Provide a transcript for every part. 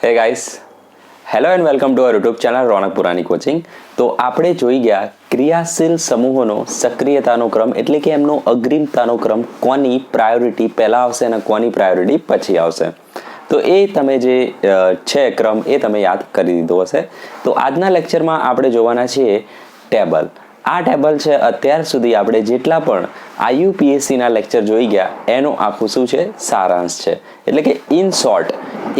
હે guys, hello and welcome to our YouTube channel Ronak Purani coaching. તો આપણે જોઈ ગયા ક્રિયાશીલ સમૂહોનો સક્રિયતાનો ક્રમ, એટલે કે એમનો અગ્રિમતાનો ક્રમ, કોની પ્રાયોરિટી પહેલાં આવશે અને કોની પ્રાયોરિટી પછી આવશે. તો એ તમે જે છે ક્રમ એ તમે યાદ કરી દીધો હશે. તો આજના લેક્ચરમાં આપણે જોવાના છીએ ટેબલ. આ ટેબલ છે અત્યાર સુધી આપણે જેટલા પણ IUPACના લેક્ચર જોઈ ગયા એનો આખું શું છે સારાંશ છે, એટલે કે ઇન શોર્ટ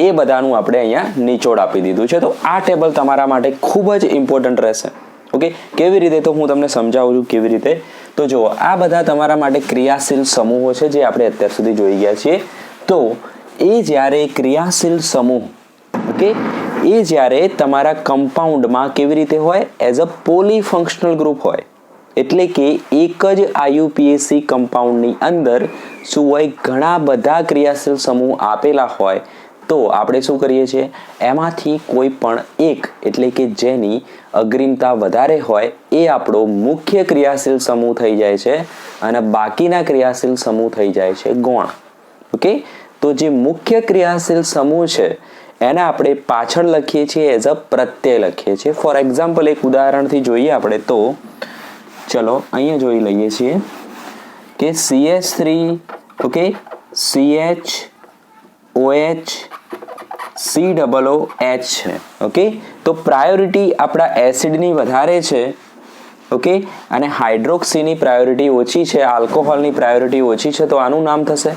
એ બધાનું આપણે અહીંયા નિચોડ આપી દીધું છે. તો આ ટેબલ તમારા માટે ખૂબ જ ઇમ્પોર્ટન્ટ રહેશે. ઓકે, કેવી રીતે તો હું તમને સમજાવું છું કેવી રીતે. તો જુઓ, આ બધા તમારા માટે ક્રિયાશીલ સમૂહો છે જે આપણે અત્યાર સુધી જોઈ ગયા છીએ. તો એ જ્યારે ક્રિયાશીલ સમૂહ, ઓકે, એ જ્યારે તમારા કમ્પાઉન્ડમાં કેવી રીતે હોય, એઝ અ પોલીફંક્શનલ ગ્રુપ હોય, એટલે કે એક જ IUPAC કમ્પાઉન્ડની અંદર શું હોય, ઘણા બધા ક્રિયાશીલ સમૂહ આપેલા હોય. તો આપણે શું કરીએ છીએ, એમાંથી કોઈ પણ એક, એટલે કે જેની અગ્રિમતા વધારે હોય એ આપણો મુખ્ય ક્રિયાશીલ સમૂહ થઈ જાય છે અને બાકીના ક્રિયાશીલ સમૂહ થઈ જાય છે ગૌણ. ઓકે, તો જે મુખ્ય ક્રિયાશીલ સમૂહ છે એને આપણે પાછળ લખીએ છીએ એઝ અ પ્રત્યય લખીએ છીએ. ફોર એક્ઝામ્પલ એક ઉદાહરણથી જોઈએ આપણે. તો ચલો અહીંયા જોઈ લઈએ છીએ કે CH3, ઓકે, CHOH, COOH છે. ઓકે, તો પ્રાયોરિટી આપણા એસિડની વધારે છે, ઓકે, અને હાઇડ્રોક્સીની પ્રાયોરિટી ઓછી છે, આલ્કોહોલની પ્રાયોરિટી ઓછી છે. તો આનું નામ થશે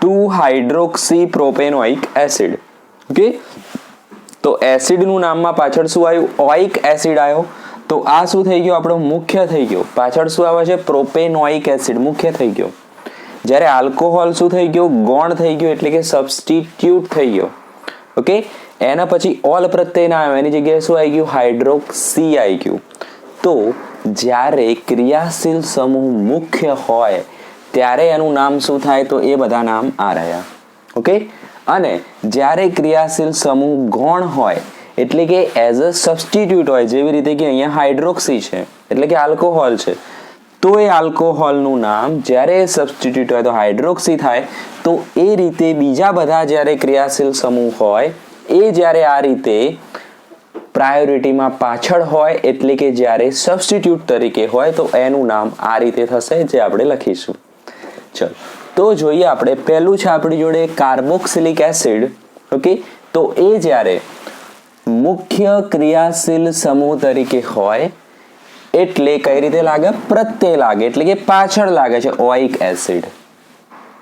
2-હાઇડ્રોક્સી પ્રોપેનોઇક એસિડ. ઓકે, તો એસિડનું નામમાં પાછળ શું આવ્યું, ઓઇક એસિડ આવ્યો. તો આ શું થઈ ગયો, આપણો મુખ્ય થઈ ગયો. પાછળ શું આવે છે, પ્રોપેનોઇક એસિડ, મુખ્ય થઈ ગયો. જ્યારે આલ્કોહોલ શું થઈ ગયો, ગૌણ થઈ ગયો, એટલે કે સબસ્ટિટ્યુટ થઈ ગયો. ઓકે, એના પછી ઓલ પ્રત્યય ના આવ્યો, એની જગ્યાએ શું આવી ગયું, હાઇડ્રોક્સી આવી ગયું. તો જ્યારે ક્રિયાશીલ સમૂહ મુખ્ય હોય ત્યારે એનું નામ શું થાય, તો એ બધા નામ આ રહ્યા. ઓકે, અને જ્યારે ક્રિયાશીલ સમૂહ ગૌણ હોય, એટલે કે એઝ અ સબસ્ટિટ્યુટ હોય, જેવી રીતે કે અહીંયા હાઇડ્રોક્સી છે, એટલે કે આલ્કોહોલ છે, તો એ આલ્કોહોલનું નામ જ્યારે સબસ્ટિટ્યુટ હોય તો હાઇડ્રોક્સી થાય. તો એ રીતે બીજા બધા જ્યારે ક્રિયાશીલ સમૂહ હોય એ જ્યારે આ રીતે પ્રાયોરિટીમાં પાછળ હોય, એટલે કે જ્યારે સબસ્ટિટ્યુટ તરીકે હોય, તો એનું નામ આ રીતે થશે, જે આપણે લખીશું. ચલો, તો જોઈએ આપણે. પહેલું છે આપણી જોડે કાર્બોક્સિલિક એસિડ. ઓકે, તો એ જ્યારે મુખ્ય ક્રિયાશીલ સમૂહ તરીકે હોય એટલે કઈ રીતે લાગે, પ્રત્યય લાગે, એટલે કે પાછળ લાગે છે, ઓઇક એસિડ.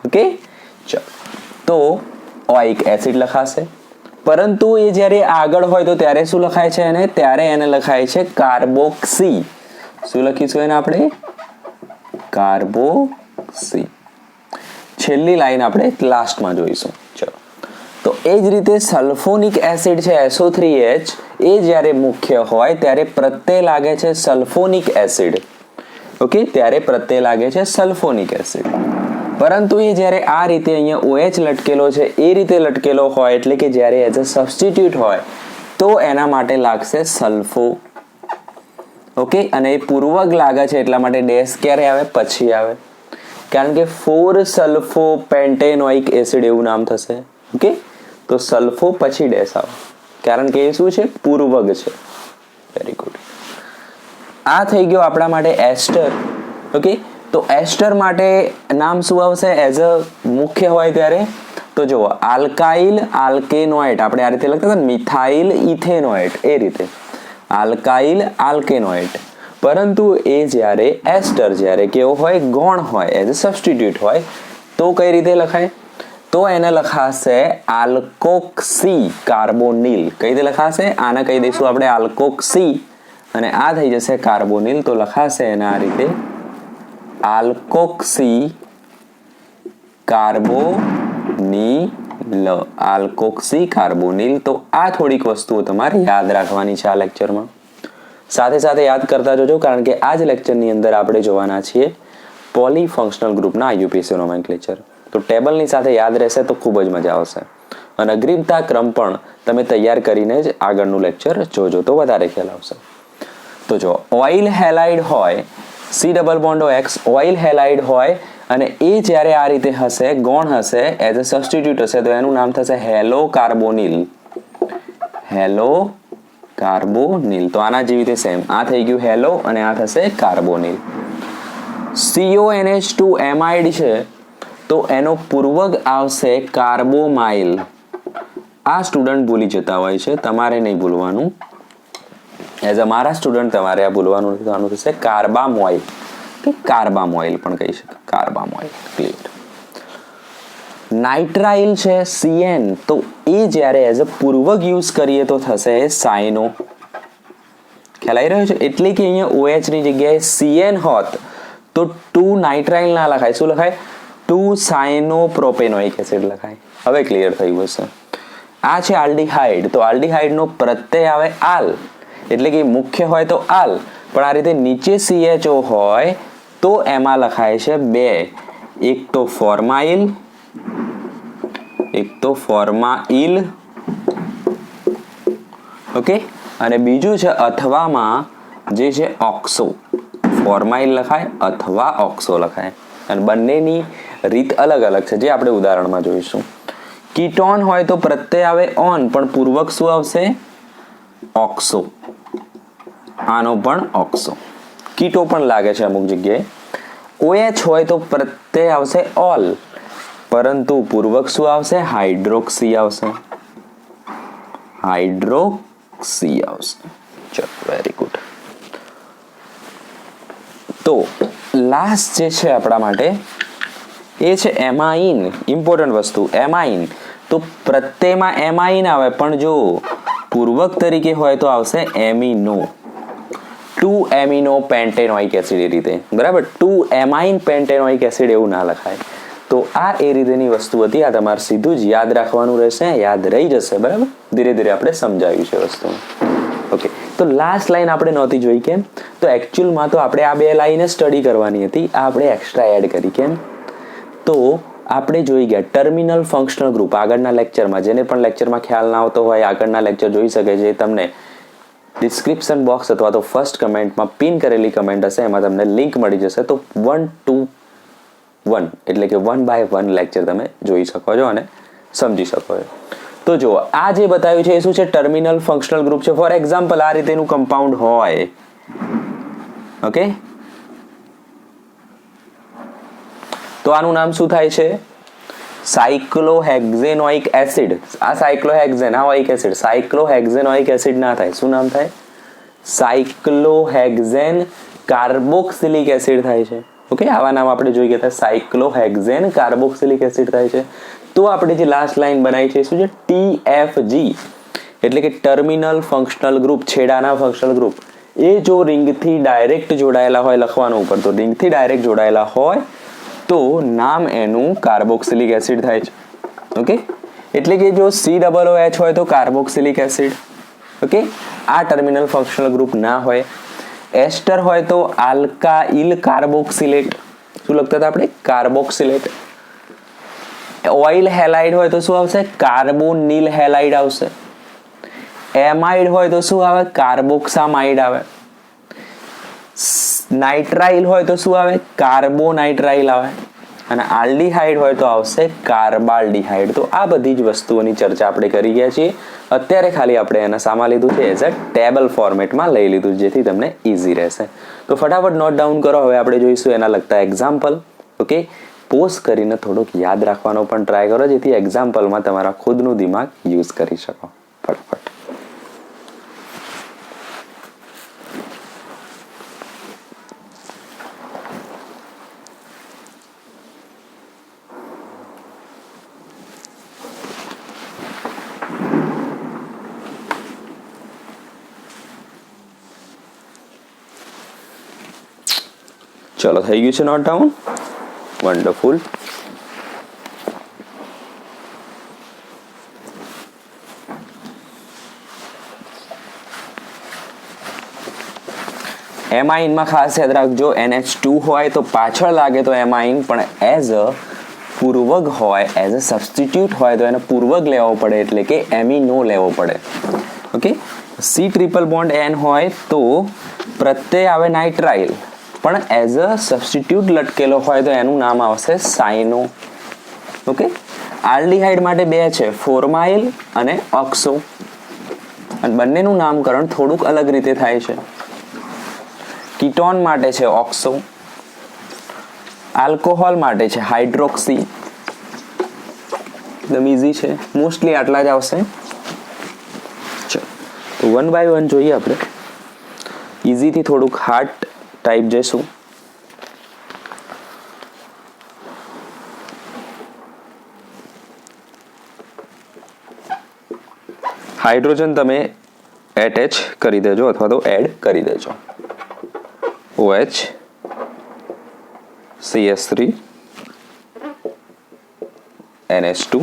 ઓકે, ચલો, તો ઓઇક એસિડ લખાશે. પરંતુ એ જ્યારે આગળ હોય તો ત્યારે શું લખાય છે એને, ત્યારે એને લખાય છે કાર્બોક્સી. શું લખીશું એને આપણે, કાર્બોક્સી. છેલ્લી લાઈન આપણે લાસ્ટમાં જોઈશું. ચલો, તો એ જ રીતે સલ્ફોનિક એસિડ છે, SO3H, એ જ્યારે મુખ્ય હોય ત્યારે પ્રત્યય લાગે છે સલ્ફોનિક એસિડ. ઓકે, ત્યારે પ્રત્યય લાગે છે સલ્ફોનિક એસિડ. પરંતુ એ જ્યારે આ રીતે અહીંયા OH લટકેલો છે એ રીતે લટકેલો હોય, એટલે કે જ્યારે એઝ અ સબસ્ટિટ્યુટ હોય, તો એના માટે લાગશે સલ્ફો. ઓકે, અને એ પૂર્વક લાગે છે એટલા માટે ડેશ ક્યારે આવે, પછી આવે, કારણ કે 4-સલ્ફોપેન્ટેનોઇક એસિડ એવું નામ થશે. ઓકે, તો સલ્ફો પછી ડેશ આવે, કારણ કે એ શું છે, પૂર્વક છે. Very good. આ થઈ ગયો આપણા માટે એસ્ટર. ઓકે, તો એસ્ટર માટે નામ શું આવશે એઝ અ મુખ્ય હોય ત્યારે, તો જુઓ, આલ્કાઇલ આલ્કેનોઇડ, આપણે આ રીતે લખતા હતા ને, મિથાઇલ ઇથેનોઇડ, એ રીતે આલ્કાઇલ આલ્કેનોઇડ. પરંતુ એ જ્યારે એસ્ટર, જ્યારે કેવો હોય, ગૌણ હોય, એઝ અ સબસ્ટિટ્યુટ હોય, તો કઈ રીતે લખાય, તો એને લખાશે આલ્કોક્સી કાર્બોનિલ. કઈ રીતે લખાશે, આને કહી દઈશું આપણે આલ્કોક્સી, અને આ થઈ જશે કાર્બોનિલ. તો લખાશે એને આ રીતે આલ્કોક્સી કાર્બોનિલ, આલ્કોક્સી કાર્બોનિલ. તો આ થોડીક વસ્તુઓ તમારે યાદ રાખવાની છે આ લેક્ચરમાં. સાથે સાથે યાદ કરતા જજો, કારણ કે આ જ લેક્ચરની અંદર આપણે જોવાના છીએ પોલીફંક્શનલ ગ્રુપના IUPAC નોમેનક્લેચર. તો ટેબલની સાથે યાદ રહેશે તો ખૂબ જ મજા આવશે. અને અગ્રિમતા ક્રમ પણ તમે તૈયાર કરીને જ આગળનું લેક્ચર જોજો તો વધારે ખ્યાલ આવશે. તો જો ઓઇલ હેલાઇડ હોય, C+X, ઓઇલ હેલાઇડ હોય, અને એ જ્યારે આ રીતે હશે, ગૌણ હશે, એઝ અ સબસ્ટિટ્યુટ હશે, તો એનું નામ થશે હેલો કાર્બોનિલ. Hello carbonyl. તો આના જેવી રીતે સેમ આ થઈ ગયું હેલો અને આ થશે કાર્બોનિલ. CONH2 એમાઇડ છે તો એનો પૂર્વક આવશે કાર્બોમાઇલ. આ સ્ટુડન્ટ ભૂલી જતા હોય છે, તમારે નહીં ભૂલવાનું. એઝ અ મારા સ્ટુડન્ટ તમારે આ ભૂલવાનું નથી. આનું થશે કાર્બામોઇલ કે કાર્બામોઇલ પણ કહી શકાય. કાર્બામોઇલ. ક્લિયર. નાઇટ્રાઇલ છે CN તો એ જ્યારે એઝ અ પૂર્વક યુઝ કરીએ તો થશે સાયનો. ખ્યાલ આવી રહ્યો છે? એટલે કે અહીંયા OH ની જગ્યાએ CN હોત તો 2 નાઇટ્રાઇલ ના લખાય. શું લખાય? 2 સાયનોપ્રોપેનોઇક એસિડ લખાય. હવે ક્લિયર થયું હશે. આ છે આલ્ડીહાઇડ. તો આલ્ડીહાઇડનો પ્રત્યય આવે આલ, એટલે કે મુખ્ય હોય તો આલ, પણ આ રીતે નીચે CHO હોય તો એમાં લખાય છે 2. એક તો ફોર્માઇલ, એક તો ફોર્માઇલ, ઓકે, અને બીજું છે અથવામાં જે છે ઓક્સો. ફોર્માઇલ લખાય અથવા ઓક્સો લખાય, અને બંનેની રીત અલગ અલગ છે જે આપણે ઉદાહરણમાં જોઈશું. કીટોન હોય તો પ્રત્યય આવે ઓન, પણ પૂર્વક શું આવશે? ઓક્સો. આનો પણ ઓક્સો. કીટો પણ લાગે છે અમુક જગ્યાએ. OH હોય તો પ્રત્યય આવશે ઓલ, પરંતુ પૂર્વક શું આવશે? હાઇડ્રોક્સી આવશે. હાઇડ્રોક્સી આવશે. ચલો, વેરી ગુડ. તો લાસ્ટ જે છે આપણા માટે એ છે એમાઇન. ઇમ્પોર્ટન્ટ વસ્તુ એમાઇન. તો પ્રત્યયમાં એમાઇન આવે, પણ જો પૂર્વક તરીકે હોય તો આવશે એમિનો. 2 એમિનો પેન્ટેનોઇક એસિડ એ રીતે, બરાબર. 2 એમાઇન પેન્ટેનોઇક એસિડ એવું ના લખાય. તો આ એ રીતેની વસ્તુ હતી. આ તમારે સીધું જ યાદ રાખવાનું રહેશે, યાદ રહી જશે, બરાબર. ધીરે ધીરે આપણે સમજાવ્યું છે વસ્તુ. ઓકે, તો લાસ્ટ લાઈન આપણે નહોતી જોઈ. કેમ? તો એકચ્યુઅલમાં તો આપણે આ 2 લાઈન સ્ટડી કરવાની હતી. આ આપણે એક્સ્ટ્રા એડ કરી. કેમ? તો આપણે જોઈ ગયા ટર્મિનલ ફંક્શનલ ગ્રુપ આગળના લેક્ચરમાં. જેને પણ લેક્ચરમાં ખ્યાલ ના આવતો હોય આગળના લેક્ચર જોઈ શકે છે. તમને ડિસ્ક્રિપ્શન બોક્સ અથવા તો ફર્સ્ટ કમેન્ટમાં પિન કરેલી કમેન્ટ હશે, એમાં તમને લિંક મળી જશે. તો 1 to 1 એટલે કે 1 by 1 લેક્ચર તમે જોઈ શકો છો અને સમજી શકો છો. તો જુઓ, આ જે બતાવ્યું છે એ શું છે? ટર્મિનલ ફંક્શનલ ગ્રુપ છે. ફોર એક્ઝામ્પલ આ રીતેનું કમ્પાઉન્ડ હોય, ઓકે, તો આનું નામ શું થાય છે? સાયક્લોહેક્ઝેનોઇક એસિડ. આ સાયક્લોહેક્ઝેન આ ઓઇક એસિડ સાયક્લોહેક્ઝેનોઇક એસિડ ના થાય. શું નામ થાય? સાયક્લોહેક્ઝેન કાર્બોક્સિલિક એસિડ થાય છે. ઓકે, આવા નામ આપણે જોઈ ગયા હતા. સાયક્લોહેક્ઝેન કાર્બોક્સિલિક એસિડ થાય છે. તો આપણે જે લાસ્ટ લાઈન બનાવી છે શું છે? TFG એટલે કે ટર્મિનલ ફંક્શનલ ગ્રુપ, છેડાના ફંક્શનલ ગ્રુપ. એ જો રિંગથી ડાયરેક્ટ જોડાયેલા હોય, લખવાનું ઉપર, તો રિંગથી ડાયરેક્ટ જોડાયેલા હોય તો નામ એનું કાર્બોક્સિલિક એસિડ થાય છે. ઓકે, એટલે કે જો COOH હોય તો કાર્બોક્સિલિક એસિડ. ઓકે, આ ટર્મિનલ ફંક્શનલ ગ્રુપ ના હોય. એસ્ટર હોય તો આલ્કાઇલ કાર્બોક્સિલેટ. શું લખતા હતા આપણે? કાર્બોક્સિલેટ. ઓઇલ હેલાઇડ હોય તો શું આવશે? કાર્બોનિલ હેલાઇડ આવશે. એમાઇડ હોય તો શું આવે? કાર્બોક્સામાઇડ આવે. નાઇટ્રાઇલ હોય તો શું આવે? કાર્બોનાઇટ્રાઇલ આવે. અને આલ્ડીહાઇડ હોય તો આવશે કાર્બાલ્ડીહાઇડ. તો આ બધી જ વસ્તુઓની ચર્ચા આપણે કરી ગયા છીએ. અત્યારે ખાલી આપણે એને સામા લીધું છે, એઝ અ ટેબલ ફોર્મેટમાં લઈ લીધું, જેથી તમને ઇઝી રહેશે. તો ફટાફટ નોટ ડાઉન કરો. હવે આપણે જોઈશું એના લગતા એક્ઝામ્પલ. ઓકે, પોઝ કરીને થોડુંક યાદ રાખવાનો પણ ટ્રાય કરો, જેથી એક્ઝામ્પલમાં તમારા ખુદનું દિમાગ યુઝ કરી શકો. ફટાફટ. ચલો, થઈ ગયું છે નોટ ડાઉન? વન્ડરફુલ. એમાઇનમાં ખાસ યાદ રાખજો, NH2 હોય તો પાછળ લાગે તો એમાઇન, પણ એઝ અ પૂર્વક હોય, એઝ અ સબસ્ટિટ્યુટ હોય તો એને પૂર્વક લેવો પડે, એટલે કે એમિનો લેવો પડે. ઓકે, C=N હોય તો પ્રત્યય આવે નાઇટ્રાઇલ, પણ એઝ અ સબસ્ટિટ્યુટ લટકેલો હોય તો એનું નામ આવશે સાયનો. ઓકે, આલ્ડીહાઇડ માટે 2 છે, ફોર્માઇલ અને ઓક્સો. અને બંનેનું નામકરણ થોડુંક અલગ રીતે થાય છે. કીટોન માટે છે ઓક્સો, આલ્કોહોલ માટે છે હાઇડ્રોક્સી. એકદમ ઇઝી છે, મોસ્ટલી આટલા જ આવશે. ચલો તો વન બાય વન જોઈએ આપણે. ઇઝીથી થોડુંક હાર્ડ ટાઈપ જઈશું. હાઇડ્રોજન તમે એટેચ કરી દેજો અથવા તો એડ કરી દેજો. OH CS3 NH2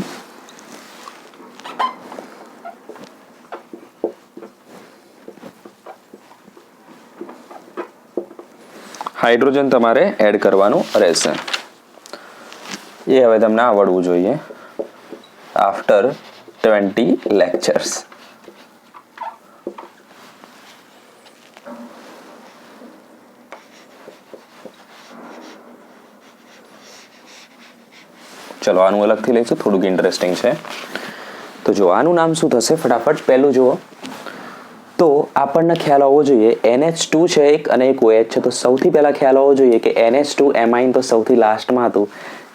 હાઇડ્રોજન તમારે એડ કરવાનું રહેશે. એ હવે તમને આવડવું જોઈએ આફ્ટર 20 લેક્ચર્સ. ચલો આનું અલગથી લઈશું, થોડુંક ઇન્ટરેસ્ટિંગ છે. તો જો આનું નામ શું થશે ફટાફટ પહેલું જુઓ તો આપણને ખ્યાલ આવવો જોઈએ NH2 છે એક અને એક OH છે. તો સૌથી પહેલાં ખ્યાલ આવવો જોઈએ કે NH2 એમાઇન તો સૌથી લાસ્ટમાં હતું.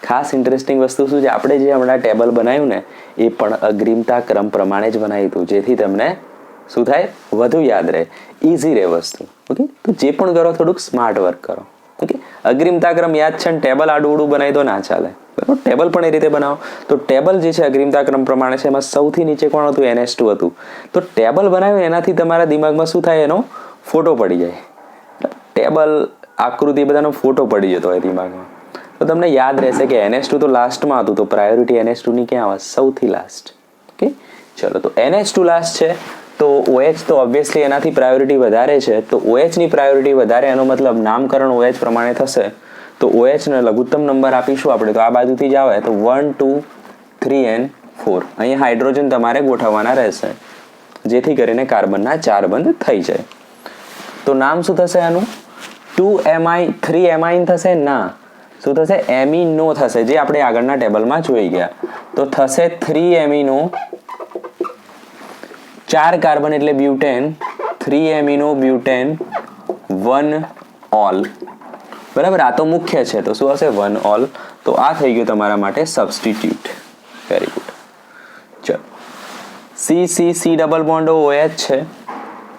ખાસ ઇન્ટરેસ્ટિંગ વસ્તુ શું છે, આપણે જે હમણાં ટેબલ બનાવ્યું ને એ પણ અગ્રિમતા ક્રમ પ્રમાણે જ બનાવ્યું હતું, જેથી તમને શું થાય વધુ યાદ રહે, ઇઝી રહે વસ્તુ. ઓકે, તો જે પણ કરો થોડુંક સ્માર્ટ વર્ક કરો. ઓકે, અગ્રિમતા ક્રમ યાદ છે ને ટેબલ આડું ઉડું બનાવી દો ના ચાલે. બરાબર, ટેબલ પણ એ રીતે બનાવો. તો ટેબલ જે છે અગ્રિમતા ક્રમ પ્રમાણે છે, એમાં સૌથી નીચે કોણ હતું NH2 હતું. તો ટેબલ બનાવ્યું એનાથી તમારા દિમાગમાં શું થાય એનો ફોટો પડી જાય. ટેબલ આકૃતિ બધાનો ફોટો પડી જતો હોય દિમાગમાં, તો તમને યાદ રહેશે કે NH2 તો લાસ્ટમાં હતું, તો પ્રાયોરિટી NH2 ની ક્યાં આવે સૌથી લાસ્ટ. ઓકે ચલો તો NH2 લાસ્ટ છે તો OH તો ઓબ્વિયસલી એનાથી પ્રાયોરિટી વધારે છે. તો OH ની પ્રાયોરિટી વધારે એનો મતલબ નામકરણ OH પ્રમાણે થશે. તો OH ને લઘુત્તમ નંબર આપીશું આપણે, તો આ બાજુથી જ આવે તો 1 2 3 and 4. અહીંયા હાઇડ્રોજન તમારે ગોઠવવાના રહેશે જેથી કરીને કાર્બનના 4 બંધ થઈ જાય. તો નામ શું થશે આનું 3 એમાઇન થશે ના, શું થશે એમિનો થશે, જે આપણે આગળના ટેબલમાં જોઈ ગયા. તો થશે 3 એમિનો, 4 કાર્બન એટલે બ્યુટેન, 3 એમિનો બ્યુટેન 1 ઓલ. બરાબર, આ તો મુખ્ય છે તો શું હશે 1 ઓલ. તો આ થઈ ગયું તમારા માટે સબસ્ટિટ્યુટ. Very good. ચલો C ડબલ બોન્ડ OH છે.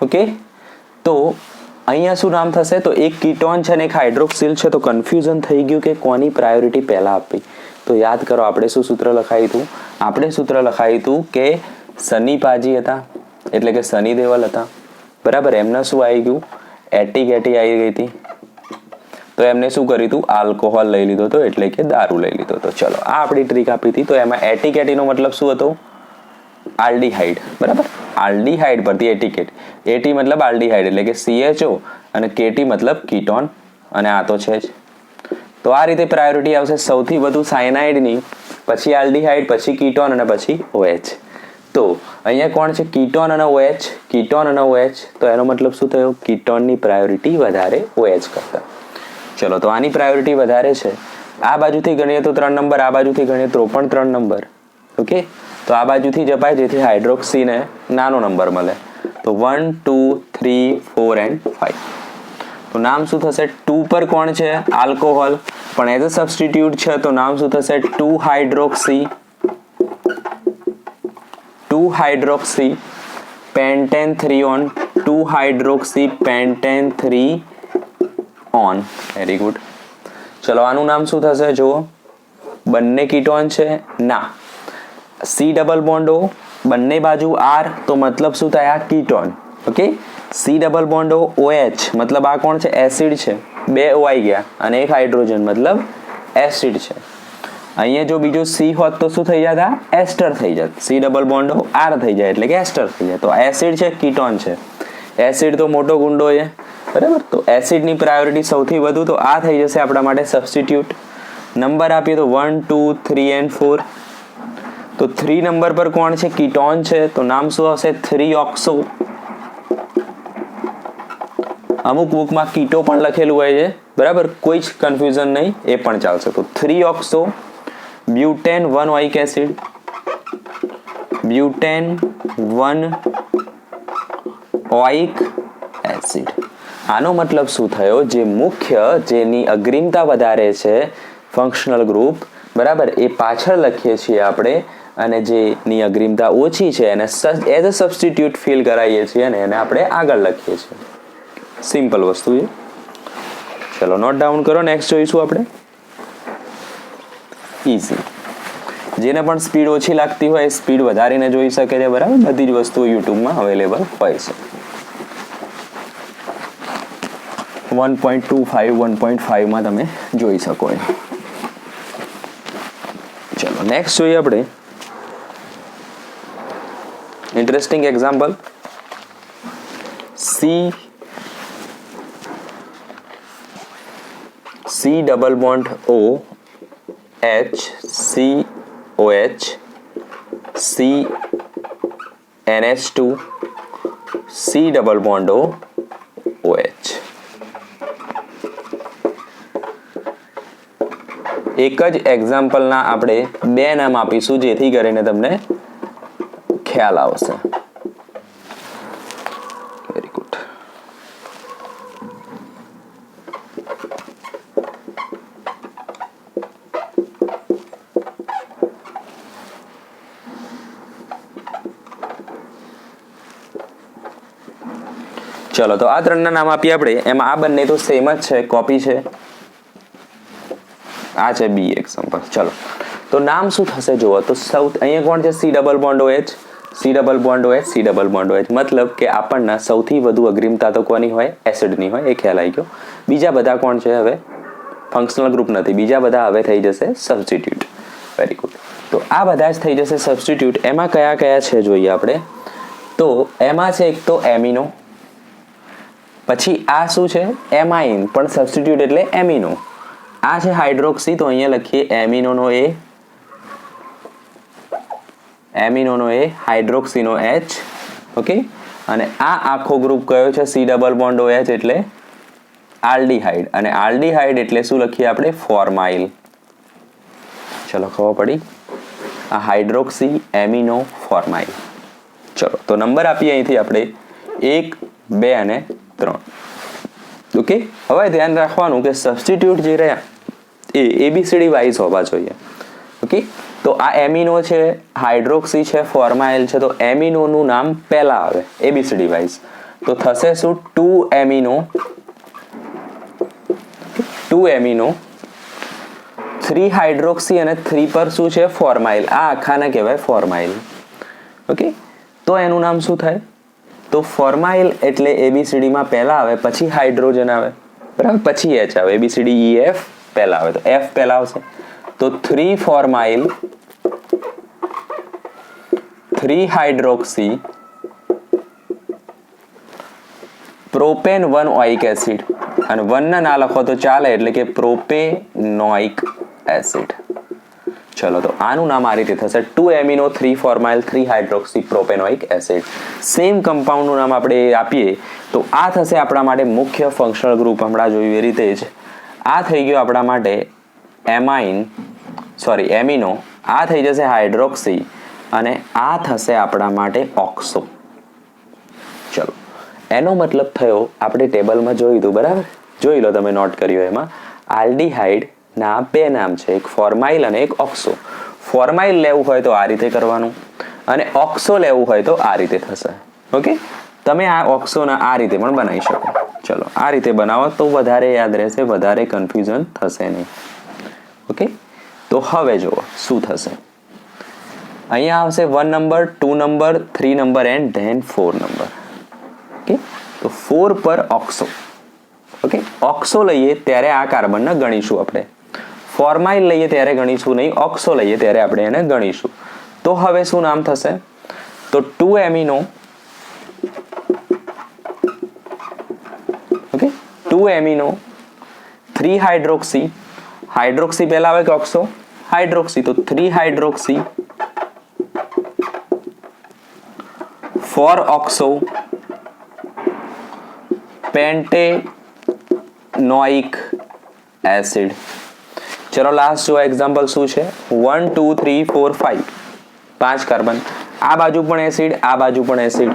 ઓકે, તો અહીંયા શું નામ થશે તો એક કીટોન છે ને એક હાઇડ્રોક્સિલ છે. તો કન્ફ્યુઝન થઈ ગયું કે કોની પ્રાયોરિટી પહેલા આપવી. તો યાદ કરો આપણે શું સૂત્ર લખાયું હતું, આપણે સૂત્ર લખાયું હતું કે સની પાજી હતા એટલે કે સની દેવલ હતા. બરાબર, એમને શું આવી ગયું એટી આવી ગઈ હતી, તો એમને શું કર્યું હતું આલ્કોહોલ લઈ લીધો હતો એટલે કે દારૂ લઈ લીધો હતો. ચલો આ આપણી ટ્રીક આપી હતી. તો એમાં એટીકેટીનો મતલબ શું હતો આલ્ડીહાઇડ. બરાબર, આલ્ડીહાઇડ પરથી એટીકેટ, એટી મતલબ આલ્ડીહાઇડ એટલે કે CHO અને કેટી મતલબ કીટોન, અને આ તો છે જ. તો આ રીતે પ્રાયોરિટી આવશે સૌથી વધુ સાયનાઇડની, પછી આલ્ડીહાઇડ, પછી કીટોન અને પછી OH. તો અહીંયા કોણ છે કીટોન અને OH, કીટોન અને OH. તો એનો મતલબ શું થયો કીટોનની પ્રાયોરિટી વધારે OH કરતા. ચલો તો આની પ્રાયોરિટી વધારે છે. આ બાજુથી ગણીએ તો 3 નંબર, આ બાજુથી ગણીએ તો પણ 3 નંબર. ઓકે, તો આ બાજુથી જપાય જેથી હાઇડ્રોક્સીને નાનો નંબર મળે. તો 1 2 3 4 and 5. તો નામ શું થશે 2 પર કોણ છે આલ્કોહોલ, પણ એઝ અ સબસ્ટિટ્યુટ છે તો નામ શું થશે 2 hydroxy pentane 3 on, 2 hydroxy pentane 3 on. Very good. ચલો આનું નામ શું થશે જુઓ, બંને કીટોન છે ના, C ડબલ બોન્ડ O, બંને બાજુ R તો મતલબ શું થાય આ ketone. Okay, C double bond O OH મતલબ આ કોણ છે એસિડ છે, 2 O આવી ગયા અને એક હાઇડ્રોજન મતલબ એસિડ છે. અહીંયા જો બીજો C હોત તો શું થઈ જતા એસ્ટર થઈ જાત. C double bond O R થઈ જાય એટલે કે એસ્ટર થઈ જાય. તો એસિડ છે કીટોન છે, એસિડ તો મોટો ગુંડો છે. બરાબર, તો એસિડની પ્રાયોરિટી સૌથી વધુ, તો આ થઈ જશે આપણા માટે સબસ્ટિટ્યુટ. નંબર આપીએ તો 1 2 3 and 4. તો 3 નંબર પર કોણ છે કીટોન છે, તો નામ શું આવશે 3 ઓક્સો. અમુક બુકમાં કીટો પણ લખેલું હોય છે. બરાબર, કોઈ જ કન્ફ્યુઝન નહીં, એ પણ ચાલશે. તો 3 oxo butane 1 ઓઇક acid, butane 1 ઓઇક acid. આનો મતલબ શું થયો? જે મુખ્ય જેની અગ્રીમતા વધારે છે ફંક્શનલ ગ્રુપ, બરાબર, એ પાછળ લખીએ છીએ આપણે, અને જેની અગ્રીમતા ઓછી છે એને એઝ અ સબસ્ટિટ્યુટ ફિલ કરાવીએ છીએ અને એને આપણે આગળ લખીએ છીએ. સિમ્પલ વસ્તુ છે. ચલો નોટ ડાઉન કરો. નેક્સ્ટ જોઈશું આપણે ઇઝી. જેને પણ સ્પીડ ઓછી લાગતી હોય સ્પીડ વધારીને જોઈ શકે છે, બરાબર. બધી જ વસ્તુઓ યુટ્યુબમાં અવેલેબલ હોય છે. 1.25 1.5 તમે જોઈ શકો છો. ચલો નેક્સ્ટ જોઈએ આપણે interesting example. C double bond O H C OH C NH2 C double bond O OH. એક જ એક્ઝામ્પલના આપણે બે નામ આપીશું જેથી કરીને તમને ખ્યાલ આવશે. Very good. ચલો તો આ ત્રણના નામ આપીએ આપણે. એમાં આ બંને તો સેમ જ છે, કોપી છે. આ છે બી એક્ઝામ્પલ. ચલો તો નામ શું થશે જુઓ તો અહીંયા કોણ છે? C double bond OH, C double bond OH, C double bond OH. મતલબ કે આપણને સૌથી વધુ અગ્રીમતા તો કોની હોય? એસિડની હોય. એ ખ્યાલ આવી ગયો. બીજા બધા કોણ છે? હવે ફંક્શનલ ગ્રુપ નથી, બીજા બધા હવે થઈ જશે સબસ્ટિટ્યુટ. Very good. તો આ બધા જ થઈ જશે સબસ્ટિટ્યુટ. એમાં કયા કયા છે જોઈએ આપણે. તો એમાં છે એક તો એમિનો, પછી આ શું છે? એમાઇન, પણ સબસ્ટિટ્યુટ એટલે એમિનો. આ છે હાઇડ્રોક્સી, તો અહીંયા લખીએ એમિનોનો એ, એમિનોનો એ, હાઇડ્રોક્સીનો H. ઓકે. અને આ આખો ગ્રુપ કયો છે? સી ડબલ બોન્ડ OH એટલે આલ્ડીહાઇડ, અને આલ્ડીહાઇડ એટલે શું લખીએ આપણે? ફોર્માઇલ. ચલો ખબર પડી. આ હાઇડ્રોક્સી, એમિનો, ફોર્માઇલ. ચલો તો નંબર આપીએ અહીંથી આપણે 1 2 અને 3. ઓકે. હવે ધ્યાન રાખવાનું કે સબસ્ટિટ્યુટ જે રહ્યા એ ABCD વાઇઝ હોવા જોઈએ. ઓકે. તો આ એમિનો છે, હાઇડ્રોક્સી છે, ફોર્માઇલ છે, તો એમિનોનું નામ પહેલા આવે ABCD વાઇઝ. તો થશે શું? 2 એમિનો, 2 એમિનો, 3 હાઇડ્રોક્સી અને 3 પર શું છે? ફોર્માઇલ. આ આખાને કહેવાય ફોર્માઇલ. ઓકે. તો એનું નામ શું થાય? તો ફોર્માઇલ એટલે ABCDમાં પહેલા આવે, પછી હાઇડ્રોજન આવે, બરાબર, પછી H આવે. ABCDEF પહેલા આવે તો F પહેલા આવશે. તો 3 ફોર્માઇલ, 3 હાઇડ્રોક્સી, પ્રોપેન 1 ઓઇક એસિડ. અને 1 ના લખો તો ચાલે, એટલે કે પ્રોપેનોઇક એસિડ. ચલો તો આનું નામ આ રીતે થશે 2 amino, 3 formyl, 3 hydroxy propanoic acid. Same કમ્પાઉન્ડનું નામ આપણે આપીએ તો આ થશે આપણા માટે મુખ્ય ફંક્શનલ ગ્રુપ. હમણાં જોયું એ રીતે જ આ થઈ ગયો આપણા માટે એમિનો. આ થઈ જશે હાઇડ્રોક્સી, અને આ થશે આપણા માટે ઓક્સો. ચલો એનો મતલબ થયો, આપણે ટેબલમાં જોયું હતું, બરાબર, જોઈ લો તમે, નોટ કર્યો. એમાં આલ્ડીહાઇડ ના બે નામ છે, એક ફોર્માઇલ અને એક ઓક્સો. ફોર્માઇલ લેવું હોય તો આ રીતે કરવાનું, અને ઓક્સો લેવું હોય તો આ રીતે થશે. ઓકે. તમે આ ઓક્સોના આ રીતે પણ બનાવી શકો. ચલો આ રીતે બનાવો તો વધારે યાદ રહેશે, વધારે કન્ફ્યુઝન થશે નહીં. ઓકે. તો હવે જુઓ શું થશે. અહીંયા આવશે 1 number, 2 number, 3 number and then 4 number. Okay. તો 4 પર ઓક્સો. ઓકે. ઓક્સો લઈએ ત્યારે આ કાર્બનને ગણીશું આપણે. ફોર્માઇલ લઈએ ત્યારે ગણીશું નહીં, ઓક્સો લઈએ ત્યારે આપણે એને ગણીશું. તો હવે શું નામ થશે? તો 2 amino, okay, 2 amino, 3 hydroxy, hydroxy પહેલા આવે કે ઓક્સો? હાઇડ્રોક્સી. તો 3 હાઇડ્રોક્સી, 4 ઓક્સો, પેન્ટેનોઇક એસિડ. ચલો લાસ્ટ જો એક્ઝામ્પલ શું છે? 1 2 3 4 5 કાર્બન. આ બાજુ પણ એસિડ, આ બાજુ પણ એસિડ.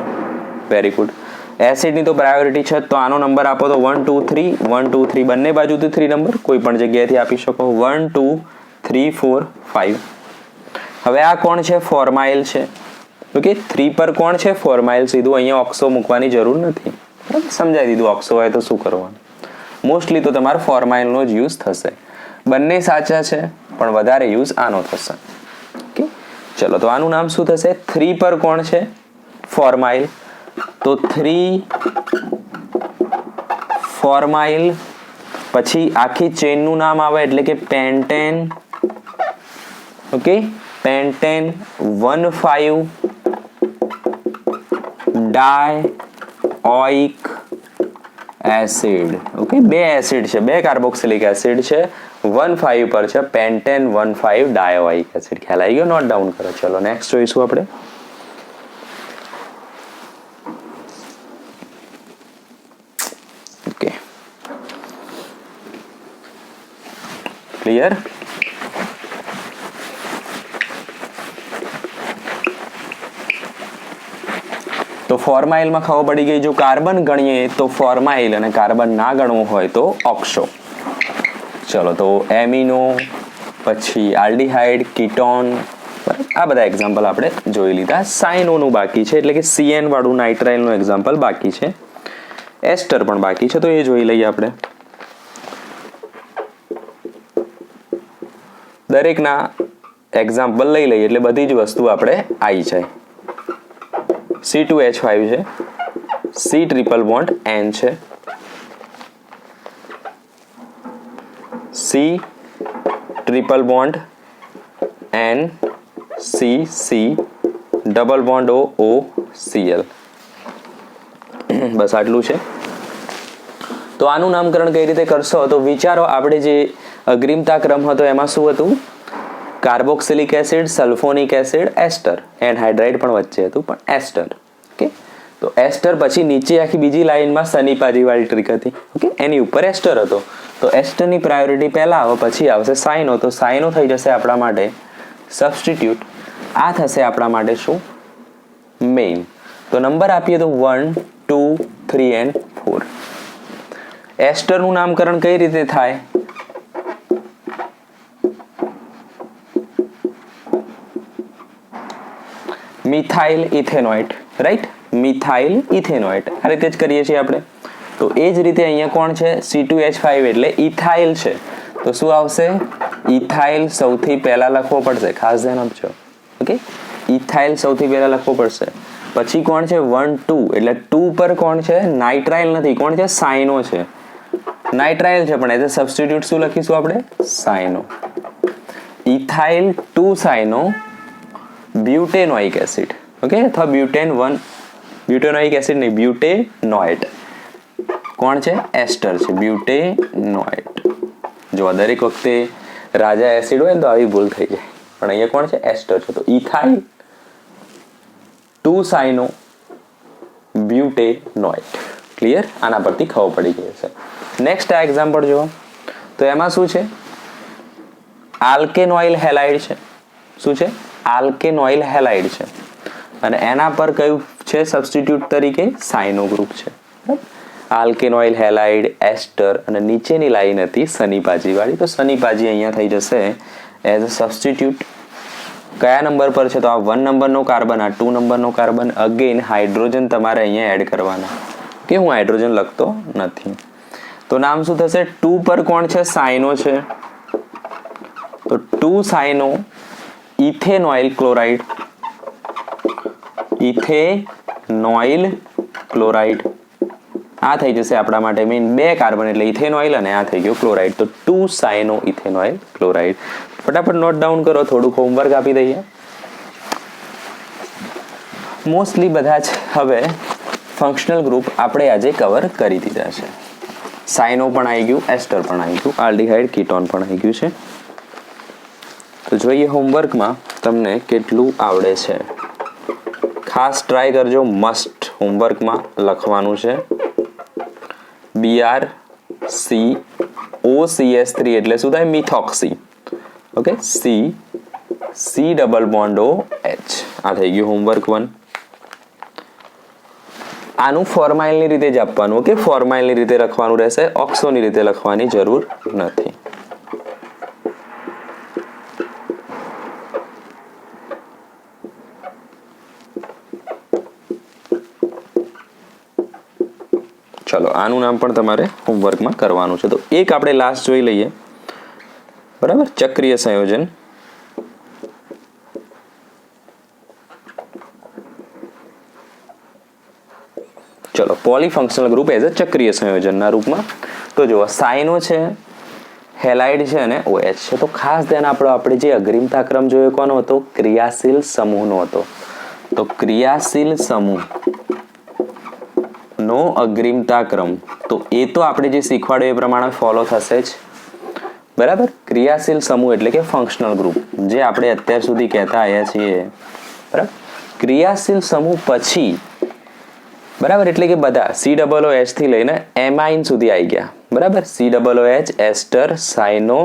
Very good. એસિડની તો પ્રાયોરિટી છે, તો આનો નંબર આપો તો 1 2 3 1 2 3 બંને બાજુથી 3 નંબર કોઈ પણ જગ્યાએથી આપી શકો. 1 2 3 4 5. હવે આ કોણ છે? ફોર્માઇલ છે. ઓકે, 3 પર કોણ છે? ફોર્માઇલ. સીધું અહીંયા ઓક્સો મૂકવાની જરૂર નથી, સમજાવી દીધું. ઓક્સો હોય તો શું કરવાનું? મોસ્ટલી તો તમારે ફોર્માઇલનો જ યુઝ થશે. બંને સાચા છે પણ વધારે યુઝ આનો થશે. ઓકે, ચલો તો આનું નામ શું થશે? 3 પર કોણ છે? ફોર્માઇલ. તો 3 ફોર્માઇલ. પછી આખી ચેનનું નામ આવે એટલે કે pentane. Okay, pentane 1,5 dioic acid. Okay, બે એસિડ છે, બે કાર્બોક્સિલિક એસિડ છે, 1,5 પર છે. Pentane 1,5 dioic acid. ખ્યાલ આવી ગયો? નોટ ડાઉન કરો. ચલો નેક્સ્ટ જોઈશું આપણે. Okay, clear? તો ફોર્માઇલમાં ખબર પડી ગઈ. જો કાર્બન ગણીએ તો ફોર્માઇલ અને કાર્બન ના ગણવું હોય તો ઓક્સો. ચલો તો એમિનો, પછી આલ્ડીહાઇડ, કીટોન, આ બધા એક્ઝામ્પલ આપણે જોઈ લીધા. સાઇનોનું બાકી છે, એટલે કે CN વાળું નાઇટ્રાઇલનું એક્ઝામ્પલ બાકી છે. એસ્ટર પણ બાકી છે, તો એ જોઈ લઈએ આપણે. દરેકના એક્ઝામ્પલ લઈ લઈએ એટલે બધી જ વસ્તુ આપણે આવી જાય. C2H5 છે, C ટ્રિપલ બોન્ડ N છે, C triple bond N C C double bond O O Cl. બસ આટલું છે. તો આનું નામકરણ કઈ રીતે કરશો? તો વિચારો, આપણે જે અગ્રિમતા ક્રમ હતો એમાં શું હતું? કાર્બોક્સિલિક એસિડ, સલ્ફોનિક એસિડ, એસ્ટર. એનહાઇડ્રાઇડ પણ વચ્ચે હતું પણ એસ્ટર. ઓકે, તો એસ્ટર પછી નીચે આખી બીજી લાઈનમાં સનીપાજી વાળી ટ્રીક હતી. ઓકે, એની ઉપર એસ્ટર હતો, તો એસ્ટરની પ્રાયોરિટી પહેલા આવે, પછી આવશે સાઇનો. તો સાઇનો થઈ જશે આપણા માટે સબસ્ટિટ્યુટ. આ થશે આપણા માટે શું? મેઇન. તો નંબર આપીએ તો 1 2 3 and 4. એસ્ટરનું નામકરણ કઈ રીતે થાય? Methyl ethanoate, right? Methyl ethanoate આ રીતે જ કરીએ છીએ આપણે. તો એ જ રીતે અહીંયા કોણ છે? C2H5 એટલે ઇથાઇલ છે, તો શું આવશે? ઇથાઇલ સૌથી પહેલા લખવો પડશે, ખાસ ધ્યાન આપજો. ઓકે, ઇથાઇલ સૌથી પહેલા લખવો પડશે. પછી કોણ છે? 1 2 એટલે 2 પર કોણ છે? નાઇટ્રાઇલ નથી, કોણ છે? સાઇનો છે. નાઇટ્રાઇલ છે પણ એઝ અ સબસ્ટિટ્યુટ શું લખીશું આપણે? સાઇનો. Ethyl 2 સાઇનો બ્યુટેનોઇક acid. ઓકે, અથવા બ્યુટેનોઇક એસિડ નહીં, બ્યુટેનોઇટ. કોણ છે? એસ્ટર છે, બ્યુટેનોઇટ. જો દરેક વખતે રાજા એસિડ હોય ને તો આવી ભૂલ થઈ જાય, પણ અહીંયા કોણ છે? એસ્ટર છે. તો ઇથાઇલ 2 સાઇનો બ્યુટેનોઇટ. ક્લિયર? આના પરથી ખબર પડી ગઈ છે. નેક્સ્ટ આ એક્ઝામ્પલ જુઓ. તો એમાં શું છે? આલ્કેનોઇલ હેલાઇડ છે. શું છે? આલ્કેનોઇલ હેલાઇડ છે, અને એના પર કયું છે સબસ્ટિટ્યુટ તરીકે? સાઇનો ગ્રુપ છે. આલ્કેનોઇલ હેલાઇડ, એસ્ટર, અને નીચેની લાઈન હતી સનીપાજી વાળી, તો સનીપાજી અહીંયા થઈ જશે એઝ અ સબસ્ટિટ્યુટ. કયા નંબર પર છે? તો આ 1 નંબરનો કાર્બન, આ 2 નંબરનો કાર્બન. અગેન હાઇડ્રોજન તમારે અહીંયા એડ કરવાના, કે હું હાઇડ્રોજન લખતો નથી. તો નામ શું થશે? 2 પર કોણ છે? સાઇનો છે, તો 2 સાઇનો ઇથેનોઇલ ક્લોરાઇડ. ઇથેનોઇલ ક્લોરાઇડ આ થઈ જશે આપણા માટે મેઇન. 2 કાર્બન એટલે ઇથેનોઇલ, અને આ થઈ ગયો ક્લોરાઇડ. તો 2 સાઇનો ઇથેનોઇલ ક્લોરાઇડ. ફટાફટ નોટ ડાઉન કરો, થોડુંક હોમવર્ક આપી દઈએ. મોસ્ટલી બધા જ હવે ફંક્શનલ ગ્રુપ આપણે આજે કવર કરી દીધા છે. સાઇનો પણ આવી ગયું, એસ્ટર પણ આવી ગયું, આલ્ડીહાઇડ, કીટોન પણ આવી ગયું છે. તો જોઈએ હોમવર્કમાં તમને કેટલું આવડે છે. ખાસ ટ્રાય કરજો, મસ્ટ હોમવર્કમાં લખવાનું છે BrCOCS3 એટલે શું થાય? Methoxy. Okay, C double bond OH. આ થઈ ગયું હોમવર્ક 1. આનું ફોર્માઇલની રીતે જ આપવાનું. ઓકે, ફોર્માઇલની રીતે લખવાનું રહેશે, ઓક્સોની રીતે લખવાની જરૂર નથી. ચલો, આનું નામ પણ તમારે હોમવર્કમાં કરવાનું છે. તો એક આપણે લાસ્ટ જોઈ લઈએ. બરાબર, ચક્રીય સંયોજન. ચલો, પોલીફંક્શનલ ગ્રુપ એઝ અ ચક્રીય સંયોજનના રૂપમાં. તો જુઓ, સાયનો છે, હેલાઇડ છે અને OH છે. તો ખાસ ધ્યાન આપણો, આપણે જે અગ્રીમતા ક્રમ જોયો કોનો હતો? ક્રિયાશીલ સમૂહનો હતો. તો ક્રિયાશીલ સમૂહ નો અગ્રીમતા ક્રમ, તો એ તો આપણે જે શીખવાડ્યું એ પ્રમાણે ફોલો થશે જ. બરાબર, ક્રિયાશીલ સમૂહ એટલે કે ફંક્શનલ ગ્રુપ, જે આપણે અત્યાર સુધી કહેતા આવ્યા છીએ. બરાબર, ક્રિયાશીલ સમૂહ પછી, બરાબર, એટલે કે બધા COOH થી લઈને એમાઇન સુધી આવી ગયા. બરાબર, COOH, એસ્ટર, સાયનો,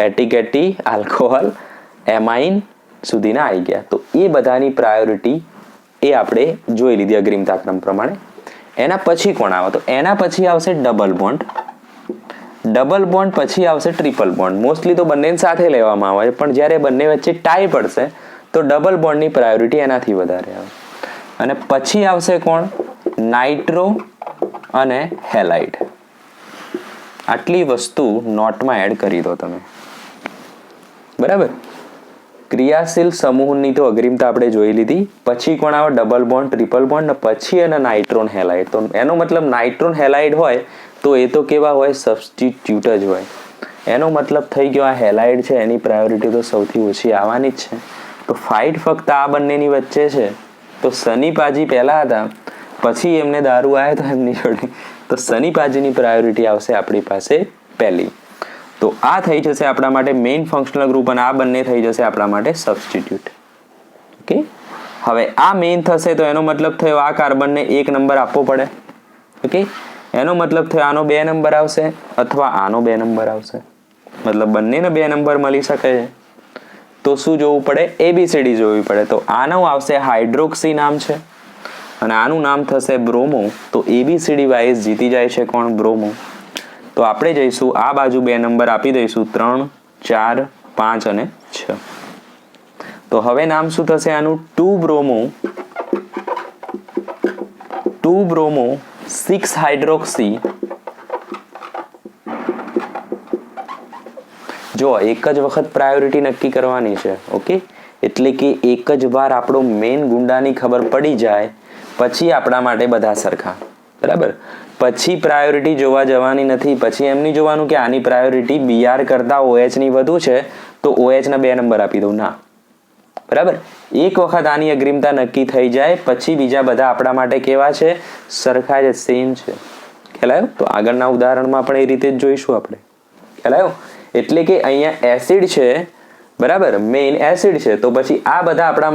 એટીકેટી, આલ્કોહોલ, એમાઇન સુધીના આવી ગયા. તો એ બધાની પ્રાયોરિટી એ આપણે જોઈ લીધી અગ્રીમતા ક્રમ પ્રમાણે. એના પછી કોણ આવે? તો એના પછી આવશે ડબલ બોન્ડ. ડબલ બોન્ડ પછી આવશે ટ્રિપલ બોન્ડ. મોસ્ટલી તો બંનેને સાથે લેવામાં આવે છે, પણ જ્યારે બંને વચ્ચે ટાઈ પડશે તો ડબલ બોન્ડની પ્રાયોરિટી એનાથી વધારે આવે. અને પછી આવશે કોણ? નાઇટ્રો અને હેલાઇડ. આટલી વસ્તુ નોટમાં એડ કરી દો તમે. બરાબર, ક્રિયાશીલ સમૂહની તો અગ્રીમતા આપણે જોઈ લીધી. પછી કોણ આવે? ડબલ બોન્ડ, ટ્રિપલ બોન્ડ, પછી એને નાઇટ્રોન હેલાઇડ. તો એનો મતલબ નાઇટ્રોન હેલાઇડ હોય તો એ તો કેવા હોય? સબસ્ટિટ્યુટ જ હોય. એનો મતલબ થઈ ગયો આ હેલાઇડ છે એની પ્રાયોરિટી તો સૌથી ઓછી આવવાની જ છે. તો ફાઇટ ફક્ત આ બંનેની વચ્ચે છે. તો સની પાજી પહેલા હતા, પછી એમને દારૂ આવ્યો તો એમની જોડે, તો સની પાજીની પ્રાયોરિટી આવશે આપણી પાસે પહેલી. તો આ થઈ જશે આપણા માટે મેઇન ફંક્શનલ ગ્રુપ અને આ બંને થઈ જશે આપણા માટે સબસ્ટિટ્યુટ. ઓકે, હવે આ મેઇન થશે તો એનો મતલબ થયો આ કાર્બનને 1 નંબર આપવો પડે. ઓકે, એનો મતલબ થયો આનો 2 નંબર આવશે અથવા આનો 2 નંબર આવશે. મતલબ બંનેને 2 નંબર મળી શકે છે. તો શું જોવું પડે? ABCD જોવી પડે. તો આનું આવશે હાઇડ્રોક્સી નામ છે અને આનું નામ થશે બ્રોમો. તો ABCD વાઇઝ જીતી જાય છે કોણ? બ્રોમો. તો આપણે જઈશું આ બાજુ 2 નંબર આપી દઈશું, 3, 4, 5 અને 6. તો હવે નામ શું થશે આનું? 2 બ્રોમો 6 હાઇડ્રોક્સી. જો એક જ વખત પ્રાયોરિટી નક્કી કરવાની છે. ઓકે, એટલે કે એક જ વાર આપણો મેઇન ગુંડાની ખબર પડી જાય પછી આપણા માટે બધા સરખા. બરાબર, પછી પ્રાયોરિટી જોવા જવાની નથી. પછી એમની જોવાનું કે આની પ્રાયોરિટી BR કરતા OH ની વધુ છે તો OH ના 2 નંબર આપી દઉં. ના, બરાબર, એક વખત આની અગ્રીમતા નક્કી થઈ જાય પછી બીજા બધા આપણા માટે કેવા છે? સરખા જ, સેમ છે. ખ્યાલ આવ્યો? તો આગળના ઉદાહરણમાં પણ એ રીતે જ જોઈશું આપણે. ખ્યાલ આવ્યો? એટલે કે અહીંયા એસિડ છે, બરાબર, મેઇન એસિડ છે, તો પછી આ બધા આપણા